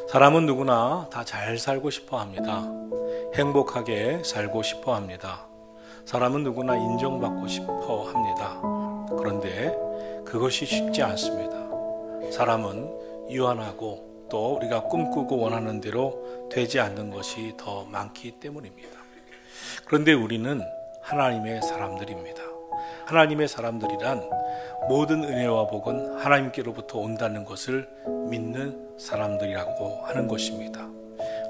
사람은 누구나 다 잘 살고 싶어 합니다. 행복하게 살고 싶어 합니다. 사람은 누구나 인정받고 싶어 합니다. 그런데 그것이 쉽지 않습니다. 사람은 유한하고 또 우리가 꿈꾸고 원하는 대로 되지 않는 것이 더 많기 때문입니다. 그런데 우리는 하나님의 사람들입니다. 하나님의 사람들이란 모든 은혜와 복은 하나님께로부터 온다는 것을 믿는 사람들이라고 하는 것입니다.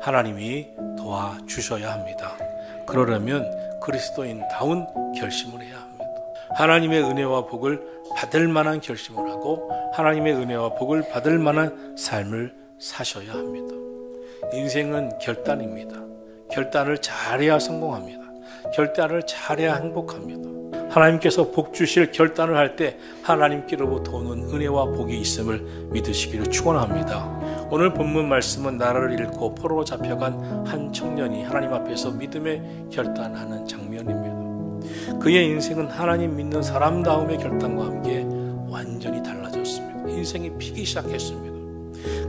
하나님이 도와주셔야 합니다. 그러려면 그리스도인다운 결심을 해야 합니다. 하나님의 은혜와 복을 받을 만한 결심을 하고 하나님의 은혜와 복을 받을 만한 삶을 사셔야 합니다. 인생은 결단입니다. 결단을 잘해야 성공합니다. 결단을 잘해야 행복합니다. 하나님께서 복 주실 결단을 할 때 하나님께로부터 오는 은혜와 복이 있음을 믿으시기를 축원합니다. 오늘 본문 말씀은 나라를 잃고 포로로 잡혀간 한 청년이 하나님 앞에서 믿음의 결단하는 장면입니다. 그의 인생은 하나님 믿는 사람다움의 결단과 함께 완전히 달라졌습니다. 인생이 피기 시작했습니다.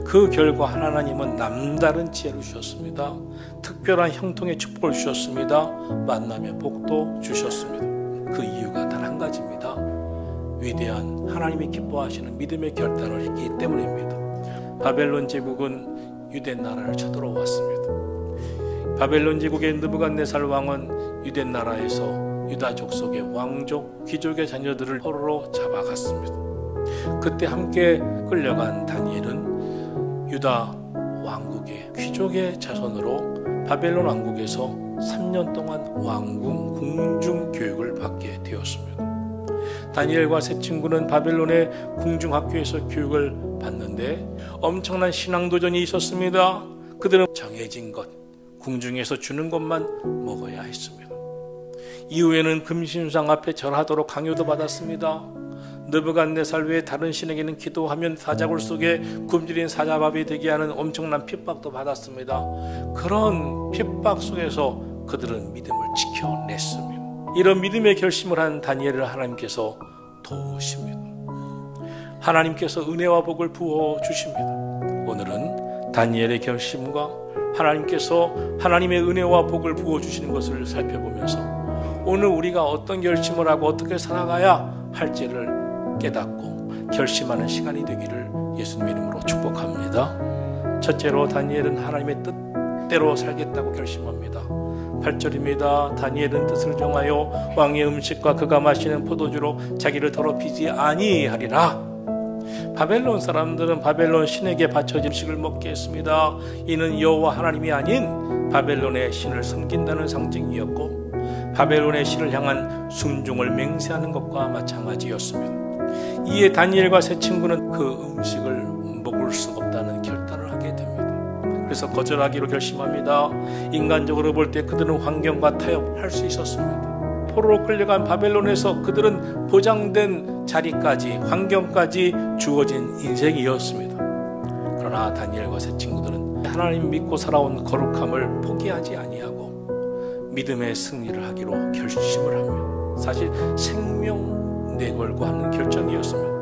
그 결과 하나님은 남다른 지혜를 주셨습니다. 특별한 형통의 축복을 주셨습니다. 만남의 복도 주셨습니다. 그 이유가 단 한 가지입니다. 위대한 하나님이 기뻐하시는 믿음의 결단을 했기 때문입니다. 바벨론 제국은 유대 나라를 쳐들어왔습니다. 바벨론 제국의 느부갓네살 왕은 유대 나라에서 유다 족속의 왕족, 귀족의 자녀들을 포로로 잡아갔습니다. 그때 함께 끌려간 다니엘은 유다 왕국의 귀족의 자손으로 바벨론 왕국에서 3년 동안 왕궁 궁중 교육을 받게 되었습니다. 다니엘과 세 친구는 바벨론의 궁중학교에서 교육을 받는데 엄청난 신앙도전이 있었습니다. 그들은 정해진 것, 궁중에서 주는 것만 먹어야 했습니다. 이후에는 금신상 앞에 절하도록 강요도 받았습니다. 느부갓네살 외에 다른 신에게는 기도하면 사자굴 속에 굶주린 사자밥이 되게 하는 엄청난 핍박도 받았습니다. 그런 핍박 속에서 그들은 믿음을 지켜냈습니다. 이런 믿음의 결심을 한 다니엘을 하나님께서 도우십니다. 하나님께서 은혜와 복을 부어 주십니다. 오늘은 다니엘의 결심과 하나님께서 하나님의 은혜와 복을 부어 주시는 것을 살펴보면서 오늘 우리가 어떤 결심을 하고 어떻게 살아가야 할지를 깨닫고 결심하는 시간이 되기를 예수님의 이름으로 축복합니다. 첫째로 다니엘은 하나님의 뜻대로 살겠다고 결심합니다. 8절입니다. 다니엘은 뜻을 정하여 왕의 음식과 그가 마시는 포도주로 자기를 더럽히지 아니하리라. 바벨론 사람들은 바벨론 신에게 바쳐진 음식을 먹게 했습니다. 이는 여호와 하나님이 아닌 바벨론의 신을 섬긴다는 상징이었고 바벨론의 신을 향한 순종을 맹세하는 것과 마찬가지였습니다. 이에 다니엘과 세 친구는 그 음식을 먹을 수 없다는 결단을 하게 됩니다. 그래서 거절하기로 결심합니다. 인간적으로 볼 때 그들은 환경과 타협할 수 있었습니다. 포로로 끌려간 바벨론에서 그들은 보장된 자리까지 환경까지 주어진 인생이었습니다. 그러나 다니엘과 세 친구들은 하나님 믿고 살아온 거룩함을 포기하지 아니하고 믿음의 승리를 하기로 결심을 합니다. 사실 생명 내걸고 하는 결정이었습니다.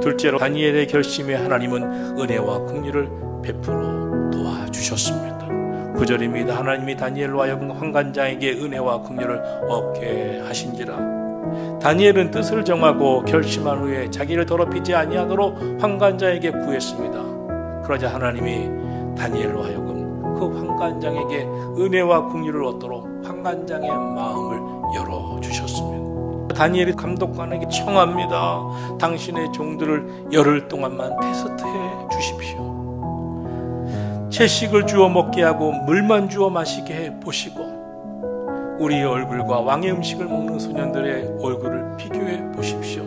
둘째로 다니엘의 결심에 하나님은 은혜와 긍휼을 베풀어 도와주셨습니다. 9절입니다. 하나님이 다니엘로 하여금 환관장에게 은혜와 긍휼을 얻게 하신지라. 다니엘은 뜻을 정하고 결심한 후에 자기를 더럽히지 아니하도록 환관장에게 구했습니다. 그러자 하나님이 다니엘로 하여금 그 환관장에게 은혜와 긍휼을 얻도록 환관장의 마음을 열어주셨습니다. 다니엘이 감독관에게 청합니다. 당신의 종들을 열흘 동안만 테스트해 주십시오. 채식을 주어 먹게 하고 물만 주어 마시게 해 보시고 우리의 얼굴과 왕의 음식을 먹는 소년들의 얼굴을 비교해 보십시오.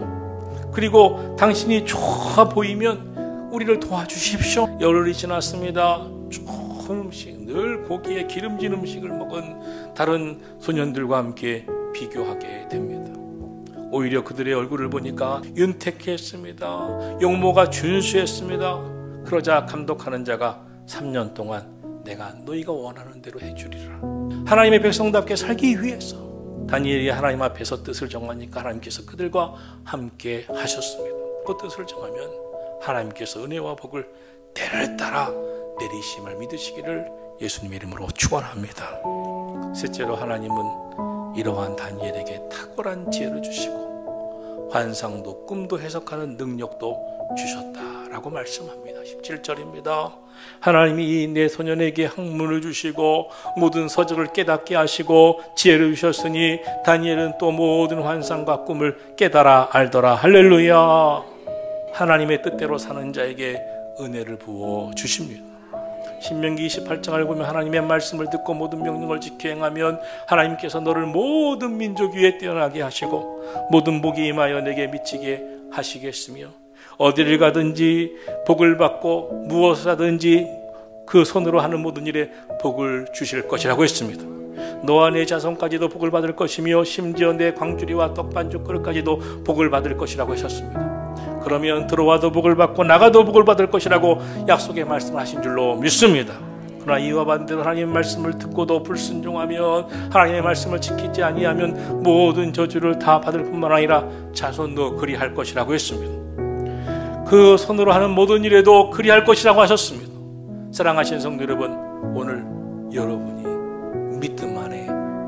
그리고 당신이 좋아 보이면 우리를 도와주십시오. 열흘이 지났습니다. 좋은 음식, 늘 고기에 기름진 음식을 먹은 다른 소년들과 함께 비교하게 됩니다. 오히려 그들의 얼굴을 보니까 윤택했습니다. 용모가 준수했습니다. 그러자 감독하는 자가 3년 동안 내가 너희가 원하는 대로 해주리라. 하나님의 백성답게 살기 위해서 다니엘이 하나님 앞에서 뜻을 정하니까 하나님께서 그들과 함께 하셨습니다. 그 뜻을 정하면 하나님께서 은혜와 복을 때를 따라 내리심을 믿으시기를 예수님의 이름으로 축원합니다. 셋째로, 하나님은 이러한 다니엘에게 탁월한 지혜를 주시고 환상도 꿈도 해석하는 능력도 주셨다라고 말씀합니다. 17절입니다. 하나님이 내 소년에게 학문을 주시고 모든 서적을 깨닫게 하시고 지혜를 주셨으니 다니엘은 또 모든 환상과 꿈을 깨달아 알더라. 할렐루야. 하나님의 뜻대로 사는 자에게 은혜를 부어 주십니다. 신명기 28장을 보면 하나님의 말씀을 듣고 모든 명령을 지켜 행하면 하나님께서 너를 모든 민족 위에 뛰어나게 하시고 모든 복이 임하여 내게 미치게 하시겠으며 어디를 가든지 복을 받고 무엇을 하든지 그 손으로 하는 모든 일에 복을 주실 것이라고 했습니다. 너와 내 자손까지도 복을 받을 것이며 심지어 내 광주리와 떡반죽 그릇까지도 복을 받을 것이라고 하셨습니다. 그러면 들어와도 복을 받고 나가도 복을 받을 것이라고 약속의 말씀을 하신 줄로 믿습니다. 그러나 이와 반대로 하나님의 말씀을 듣고도 불순종하면, 하나님의 말씀을 지키지 아니하면 모든 저주를 다 받을 뿐만 아니라 자손도 그리할 것이라고 했습니다. 그 손으로 하는 모든 일에도 그리할 것이라고 하셨습니다. 사랑하신 성도 여러분, 오늘 여러분이 믿음 안에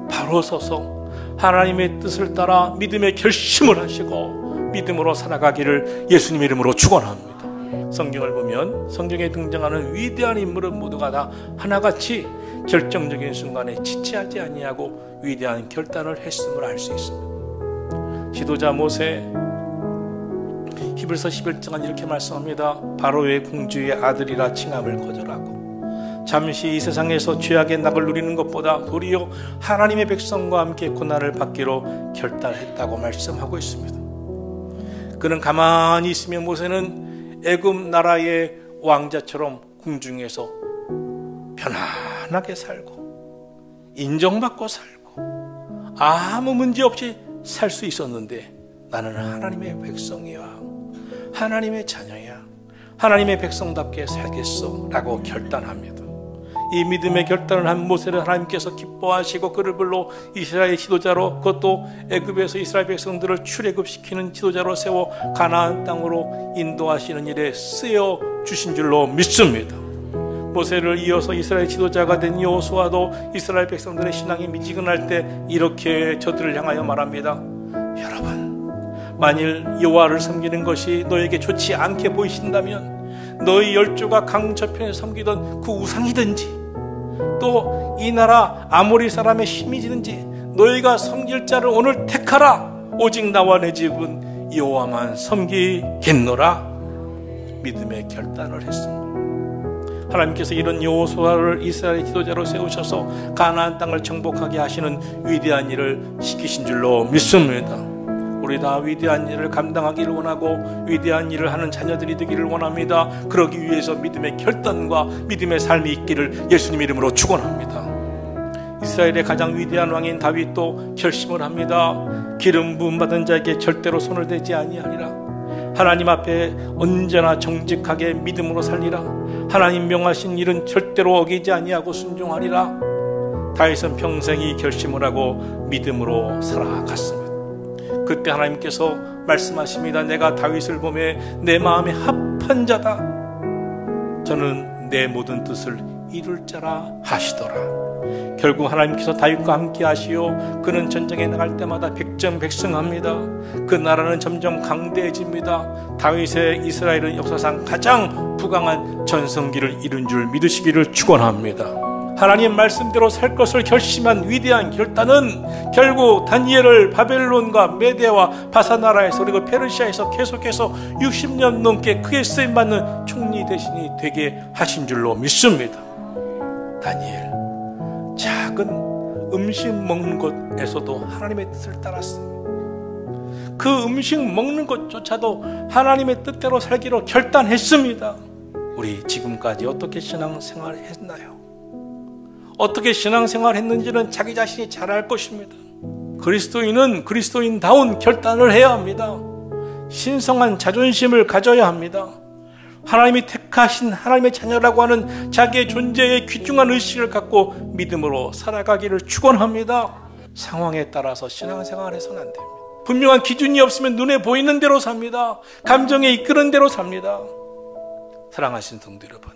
바로 서서 하나님의 뜻을 따라 믿음의 결심을 하시고 믿음으로 살아가기를 예수님의 이름으로 축원합니다. 성경을 보면 성경에 등장하는 위대한 인물은 모두가 다 하나같이 결정적인 순간에 지체하지 아니하고 위대한 결단을 했음을 알 수 있습니다. 지도자 모세, 히브리서 11장은 이렇게 말씀합니다. 바로의 공주의 아들이라 칭함을 거절하고 잠시 이 세상에서 죄악의 낙을 누리는 것보다 도리어 하나님의 백성과 함께 고난을 받기로 결단했다고 말씀하고 있습니다. 그는 가만히 있으면 모세는 애굽 나라의 왕자처럼 궁중에서 편안하게 살고 인정받고 살고 아무 문제 없이 살 수 있었는데, 나는 하나님의 백성이야, 하나님의 자녀야, 하나님의 백성답게 살겠어 라고 결단합니다. 이 믿음의 결단을 한 모세를 하나님께서 기뻐하시고 그를 불러 이스라엘 지도자로, 그것도 애굽에서 이스라엘 백성들을 출애굽시키는 지도자로 세워 가나안 땅으로 인도하시는 일에 쓰여 주신 줄로 믿습니다. 모세를 이어서 이스라엘 지도자가 된 여호수아도 이스라엘 백성들의 신앙이 미지근할 때 이렇게 저들을 향하여 말합니다. 여러분, 만일 여호와를 섬기는 것이 너에게 좋지 않게 보이신다면 너희 열조가 강 저편에 섬기던 그 우상이든지 또 이 나라 아모리 사람의 힘이든지 너희가 섬길 자를 오늘 택하라. 오직 나와 내 집은 여호와만 섬기겠노라. 믿음의 결단을 했습니다. 하나님께서 이런 여호수아를 이스라엘 지도자로 세우셔서 가나안 땅을 정복하게 하시는 위대한 일을 시키신 줄로 믿습니다. 우리 다 위대한 일을 감당하기를 원하고 위대한 일을 하는 자녀들이 되기를 원합니다. 그러기 위해서 믿음의 결단과 믿음의 삶이 있기를 예수님 이름으로 축원합니다. 이스라엘의 가장 위대한 왕인 다윗도 결심을 합니다. 기름 부음 받은 자에게 절대로 손을 대지 아니하리라. 하나님 앞에 언제나 정직하게 믿음으로 살리라. 하나님 명하신 일은 절대로 어기지 아니하고 순종하리라. 다윗은 평생 이 결심을 하고 믿음으로 살아갔습니다. 그때 하나님께서 말씀하십니다. 내가 다윗을 보매 내 마음에 합한 자다. 저는 내 모든 뜻을 이룰 자라 하시더라. 결국 하나님께서 다윗과 함께 하시오. 그는 전쟁에 나갈 때마다 백전백승합니다. 그 나라는 점점 강대해집니다. 다윗의 이스라엘은 역사상 가장 부강한 전성기를 이룬 줄 믿으시기를 축원합니다. 하나님 말씀대로 살 것을 결심한 위대한 결단은 결국 다니엘을 바벨론과 메대와 바사나라에서 그리고 페르시아에서 계속해서 60년 넘게 크게 쓰임받는 총리 대신이 되게 하신 줄로 믿습니다. 다니엘, 작은 음식 먹는 것에서도 하나님의 뜻을 따랐습니다. 그 음식 먹는 것조차도 하나님의 뜻대로 살기로 결단했습니다. 우리 지금까지 어떻게 신앙생활 했나요? 어떻게 신앙생활 했는지는 자기 자신이 잘 알 것입니다. 그리스도인은 그리스도인다운 결단을 해야 합니다. 신성한 자존심을 가져야 합니다. 하나님이 택하신 하나님의 자녀라고 하는 자기의 존재에 귀중한 의식을 갖고 믿음으로 살아가기를 축원합니다. 상황에 따라서 신앙생활을 해서는 안 됩니다. 분명한 기준이 없으면 눈에 보이는 대로 삽니다. 감정에 이끄는 대로 삽니다. 사랑하신 성도 여러분,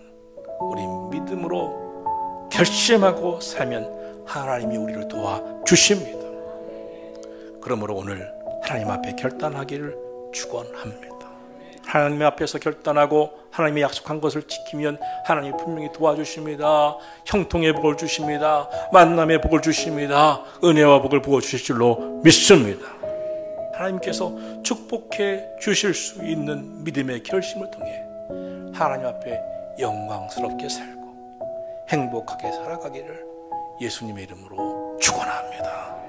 우리 믿음으로 결심하고 살면 하나님이 우리를 도와주십니다. 그러므로 오늘 하나님 앞에 결단하기를 축원합니다. 하나님 앞에서 결단하고 하나님이 약속한 것을 지키면 하나님이 분명히 도와주십니다. 형통의 복을 주십니다. 만남의 복을 주십니다. 은혜와 복을 부어주실 줄로 믿습니다. 하나님께서 축복해 주실 수 있는 믿음의 결심을 통해 하나님 앞에 영광스럽게 살고 행복하게 살아가기를 예수님의 이름으로 축원합니다.